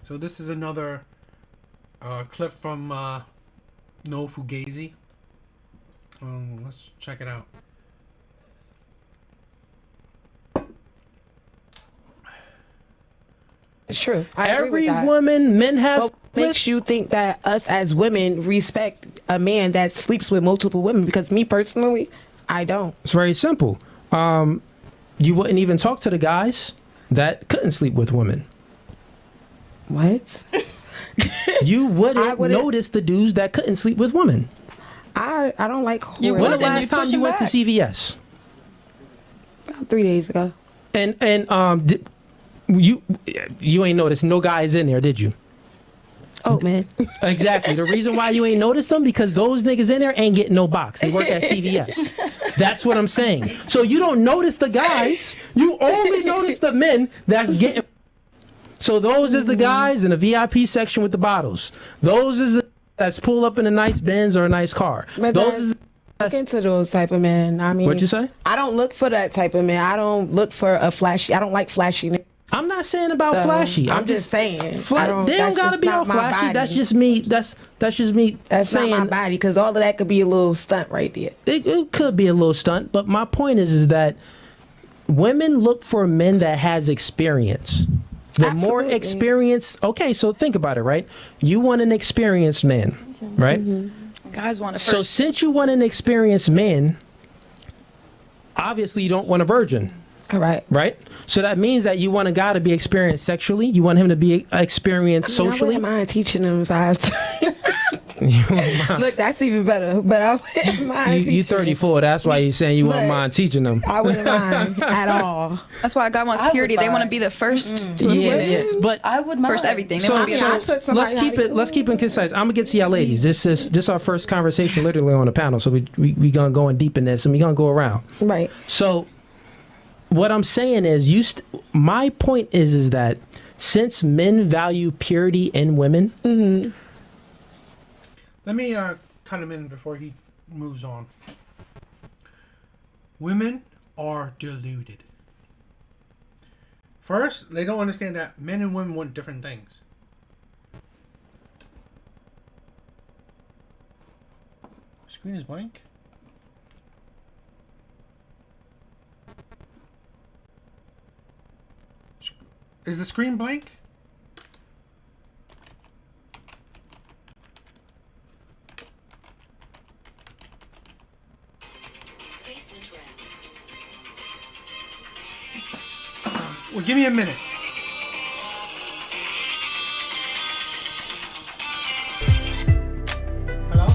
So this is another clip from No Fugazi. Let's check it out. It's true. Every woman men have. What makes you think that us as women respect a man that sleeps with multiple women? Because me personally, I don't. It's very simple. You wouldn't even talk to the guys that couldn't sleep with women. What? You wouldn't notice the dudes that couldn't sleep with women. I don't like When the last time you went to CVS? About 3 days ago. And you ain't noticed no guys in there, did you? Oh man. Exactly. The reason why you ain't noticed them because those niggas in there ain't getting no box. They work at CVS. That's what I'm saying. So you don't notice the guys. You only notice the men that's getting. So those is the guys in the VIP section with the bottles. Those is the that's pull up in a nice Benz or a nice car. But those is look into those type of men. I mean, what'd you say? I don't look for that type of man. I don't look for a flashy. I don't like flashy men. I'm not saying about flashy. I'm just saying. They don't gotta be all flashy. That's just me. That's just me. That's saying, not my body, because all of that could be a little stunt right there. It could be a little stunt, but my point is that women look for men that has experience. The more experienced. Okay, so think about it, right? You want an experienced man, right? Guys want a So since you want an experienced man, obviously you don't want a virgin. Correct. Right? So that means that you want a guy to be experienced sexually. You want him to be experienced socially. I wouldn't mind teaching him if I have to. Look, that's even better. But I wouldn't mind. You 34. That's why you're saying you wouldn't mind teaching them. I wouldn't mind at all. That's why a guy wants purity. They want to be the first to Yeah. But I would mind. first everything. They So, want to be let's keep it concise. I'm gonna get to y'all ladies. This is our first conversation literally on the panel. So we gonna go in deep in this and we gonna go around. Right. So what I'm saying is my point is that since men value purity in women. Let me cut him in before he moves on. Women are deluded. First, they don't understand that men and women want different things. Screen is blank. Is the screen blank? Well, give me a minute. Hello?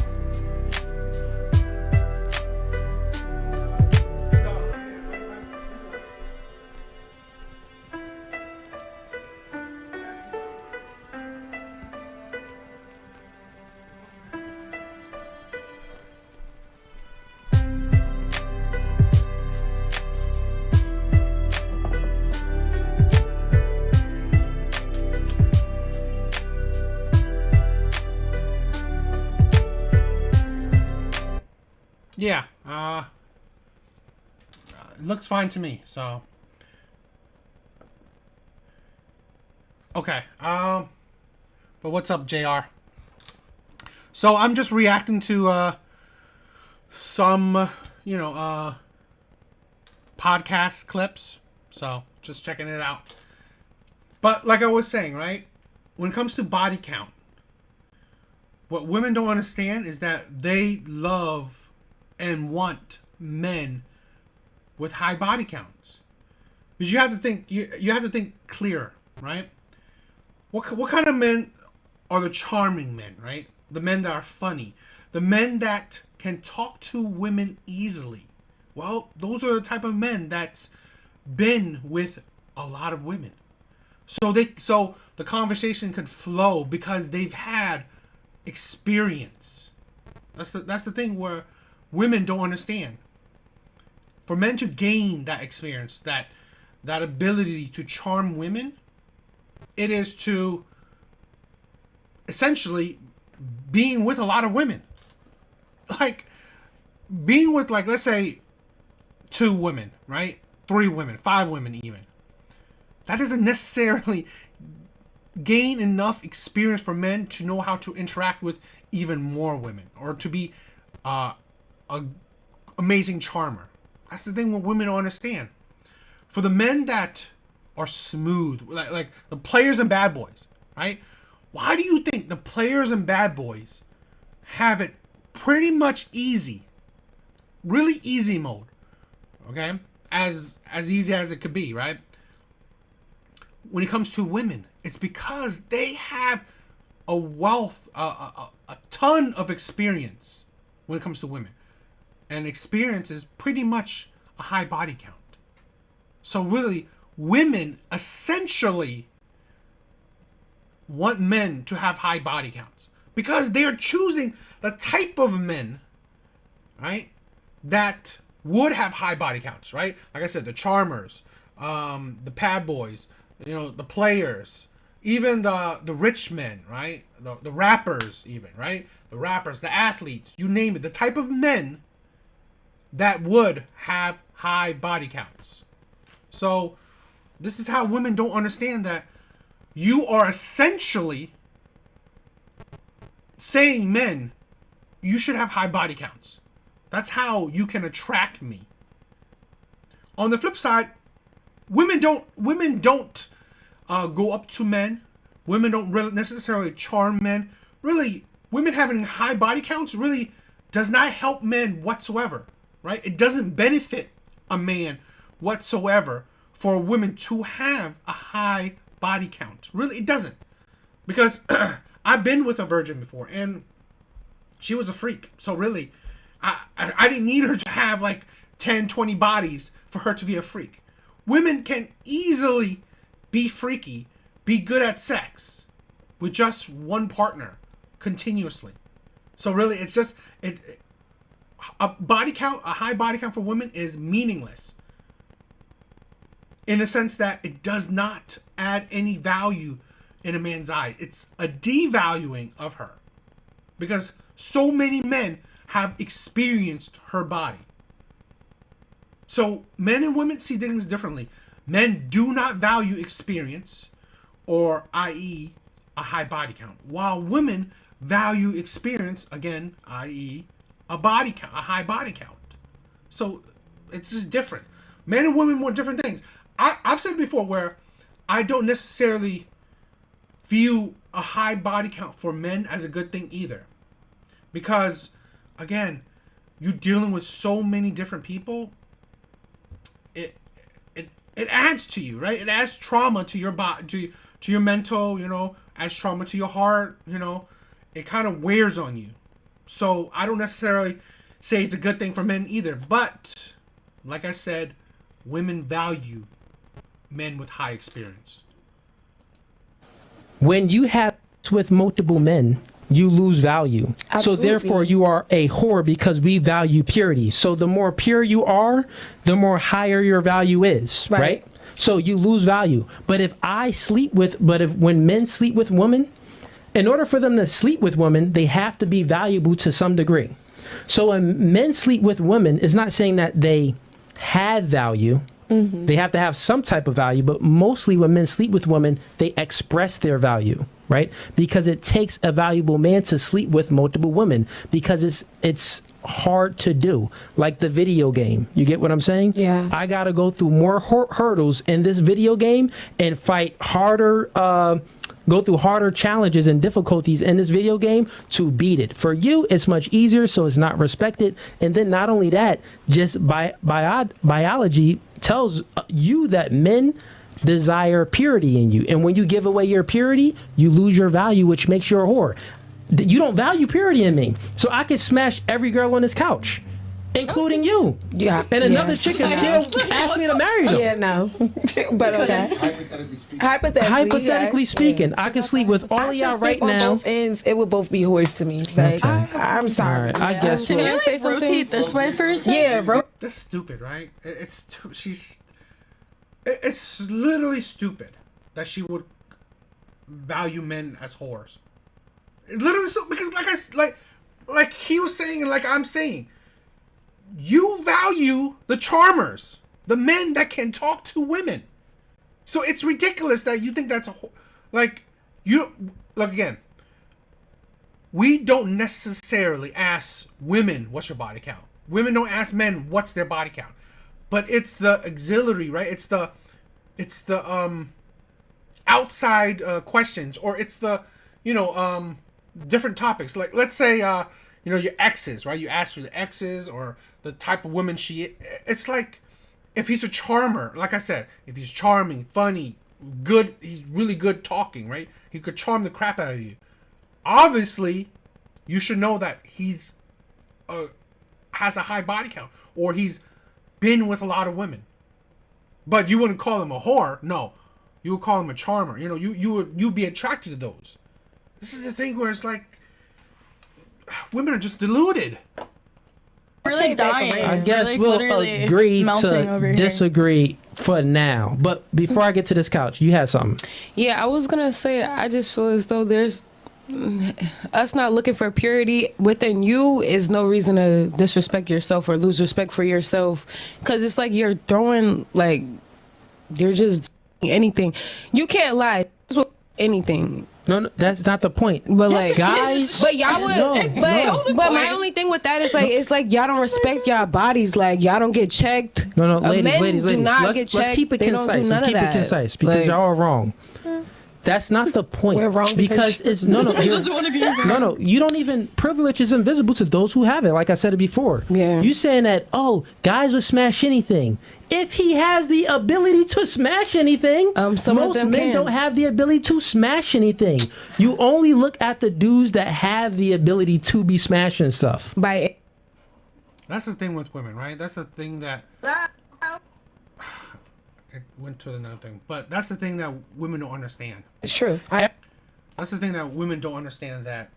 Yeah, it looks fine to me, so. Okay, but what's up, JR? So I'm just reacting to, some, podcast clips, so just checking it out. But like I was saying, right, when it comes to body count, what women don't understand is that they love and want men with high body counts, because you have to think you have to think clear, right? What kind of men are the charming men, right? The men that are funny, the men that can talk to women easily. Well, those are the type of men that's been with a lot of women, so the conversation could flow because they've had experience. That's the thing where women don't understand. For men to gain that experience, that ability to charm women, it is to essentially being with a lot of women. Like being with, like, let's say 2 women, right? 3 women, 5 women even. That doesn't necessarily gain enough experience for men to know how to interact with even more women, or to be a amazing charmer. That's the thing what women don't understand. For the men that are smooth, like the players and bad boys, right? Why do you think the players and bad boys have it pretty much easy, really easy mode, okay? As easy as it could be, right? When it comes to women, it's because they have a wealth, a ton of experience when it comes to women. And experience is pretty much a high body count. So really, women essentially want men to have high body counts because they're choosing the type of men, right, that would have high body counts, right? Like I said, the charmers, the pad boys, you know, the players, even the rich men, right? The rappers, even, right? The rappers, the athletes, you name it. The type of men that would have high body counts. So this is how women don't understand that you are essentially saying, men, you should have high body counts. That's how you can attract me. On the flip side, women don't go up to men. Women don't really necessarily charm men. Really, women having high body counts really does not help men whatsoever, right? It doesn't benefit a man whatsoever for women to have a high body count. Really, it doesn't. Because I've been with a virgin before, and she was a freak. So really, I didn't need her to have like 10, 20 bodies for her to be a freak. Women can easily be freaky, be good at sex with just one partner continuously. So really, it's just a body count, a high body count for women is meaningless, in a sense that it does not add any value in a man's eye. It's a devaluing of her because so many men have experienced her body. So men and women see things differently. Men do not value experience, or i.e. a high body count, while women value experience, again, i.e. a body count, a high body count. So it's just different. Men and women want different things. I've said before where I don't necessarily view a high body count for men as a good thing either. Because, again, you're dealing with so many different people. It adds to you, right? It adds trauma to your body, to your mental, you know, adds trauma to your heart, you know. It kind of wears on you. So I don't necessarily say it's a good thing for men either. But, like I said, women value men with high experience. When you have sex with multiple men, you lose value. Absolutely. So therefore you are a whore because we value purity. So the more pure you are, the more higher your value is, right? So you lose value. But when men sleep with women, in order for them to sleep with women, they have to be valuable to some degree. So when men sleep with women, it's not saying that they have value. Mm-hmm. They have to have some type of value, but mostly when men sleep with women, they express their value, right? Because it takes a valuable man to sleep with multiple women because it's hard to do. Like the video game. You get what I'm saying? Yeah. I got to go through more hurdles in this video game and fight harder, go through harder challenges and difficulties in this video game to beat it. For you, it's much easier, so it's not respected. And then not only that, just biology tells you that men desire purity in you. And when you give away your purity, you lose your value, which makes you a whore. You don't value purity in me. So I could smash every girl on this couch, including you. Yeah. And another chick can still ask me to marry them. Yeah, no. But okay. Hypothetically speaking, I can sleep with all of y'all right now. On both ends, it would both be whores to me. Like, I'm sorry. All right, I guess Can we'll- you say something? Rotate this way for a second? Yeah, That's stupid, right? It's literally stupid that she would value men as whores. It's literally so because like he was saying and like I'm saying, you value the charmers, the men that can talk to women. So it's ridiculous that you think that's like you look again. We don't necessarily ask women what's your body count. Women don't ask men what's their body count, but it's the auxiliary, right? It's the outside questions, or it's the different topics. Like let's say your exes, right? You ask for the exes or the type of woman she. It's like if he's a charmer, like I said, if he's charming, funny, good, he's really good talking, right? He could charm the crap out of you. Obviously, you should know that he's has a high body count, or he's been with a lot of women. But you wouldn't call him a whore. No, you would call him a charmer. You'd be attracted to those. This is the thing where it's like women are just deluded. Really dying. I guess Like, we'll literally agree melting over to here. disagree for now. But before I get to this couch, you had something. Yeah, I was gonna say, I just feel as though there's us not looking for purity within you is no reason to disrespect yourself or lose respect for yourself, because it's like you're throwing, like, you're just anything. You can't lie anything. No, that's not the point. But like guys, but y'all would, but my only thing with that is like, it's like y'all don't respect y'all bodies. Like y'all don't get checked. No, Men ladies. do not Let's, get checked. let's keep it They don't do concise. none Let's of keep it that. concise because Like- y'all are wrong. That's not the point. We're wrong because it's no. He doesn't want to be here. No, you don't even. Privilege is invisible to those who have it. Like I said it before. Yeah. You saying that? Oh, guys would smash anything. If he has the ability to smash anything, Some of most them men can. don't have the ability to smash anything. You only look at the dudes that have the ability to be smashing stuff. By That's the thing with women, right? That's the thing that it went to another thing, but that's the thing that women don't understand. It's true. That's the thing that women don't understand, that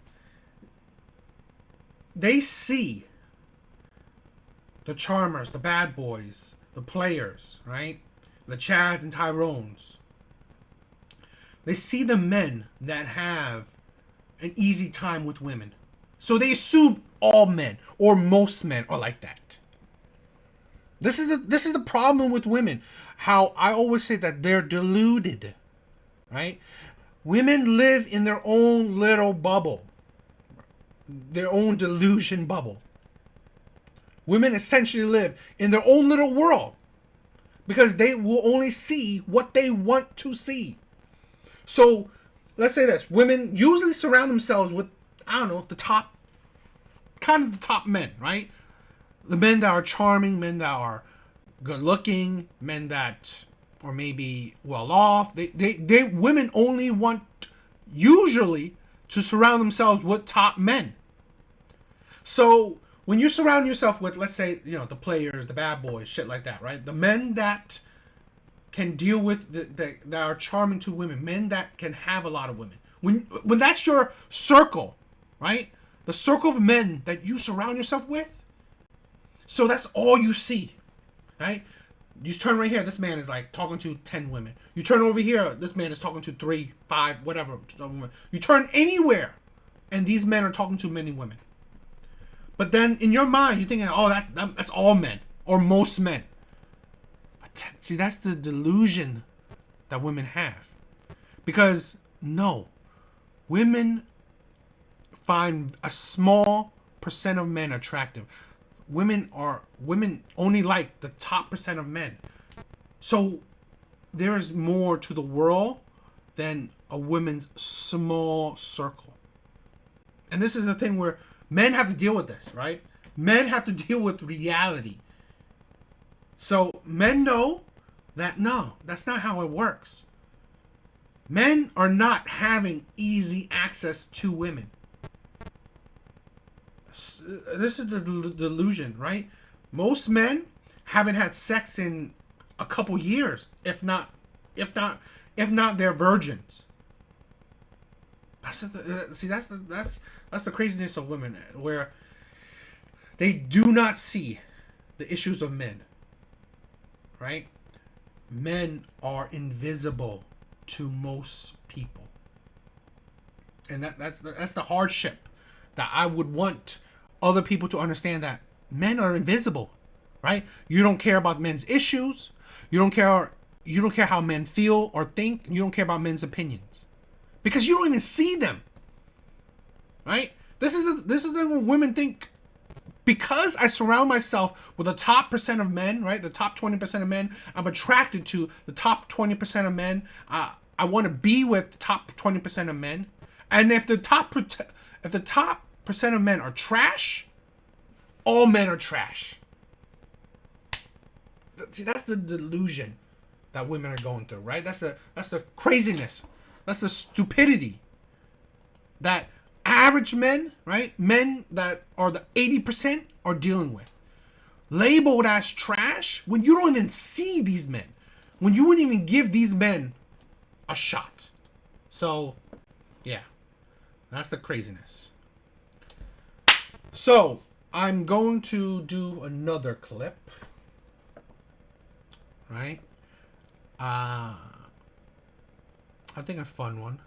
they see the charmers, the bad boys, the players, right? The Chads and Tyrones. They see the men that have an easy time with women. So they assume all men or most men are like that. This is the problem with women. How I always say that they're deluded, right? Women live in their own little bubble, their own delusion bubble. Women essentially live in their own little world because they will only see what they want to see. So let's say this: women usually surround themselves with, I don't know, the top men, right? The men that are charming, men that are good looking, men that are maybe well off. They women only want usually to surround themselves with top men. So when you surround yourself with, let's say, the players, the bad boys, shit like that, right? The men that can deal with that are charming to women, men that can have a lot of women. When that's your circle, right? The circle of men that you surround yourself with. So that's all you see, right? You turn right here, this man is like talking to 10 women. You turn over here, this man is talking to 3, 5, whatever. You turn anywhere, and these men are talking to many women. But then in your mind, you're thinking, oh, that's all men or most men. But see, that's the delusion that women have. Because no, women find a small percent of men attractive. Women only like the top percent of men. So there is more to the world than a woman's small circle. And this is the thing where men have to deal with this, right? Men have to deal with reality. So men know that no, that's not how it works. Men are not having easy access to women. This is the delusion, right? Most men haven't had sex in a couple years, if not they're virgins. That's the craziness of women, where they do not see the issues of men, right? Men are invisible to most people, and that's the hardship that I would want other people to understand, that men are invisible, right? You don't care about men's issues. You don't care how men feel or think. You don't care about men's opinions, because you don't even see them. Right? This is the women think. Because I surround myself with the top percent of men, right? The top 20% of men. I'm attracted to the top 20% of men. I want to be with the top 20% of men. And if the top percent of men are trash, all men are trash. See, that's the delusion that women are going through, right? That's the craziness. That's the stupidity that average men, right? Men that are the 80% are dealing with. Labeled as trash when you don't even see these men. When you wouldn't even give these men a shot. So, yeah. That's the craziness. So, I'm going to do another clip. Right? I think a fun one.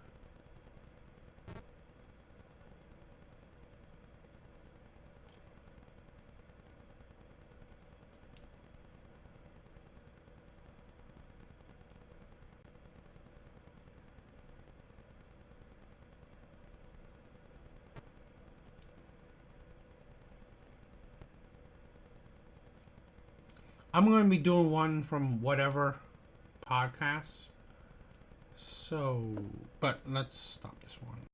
I'm going to be doing one from whatever podcast. So, but let's stop this one.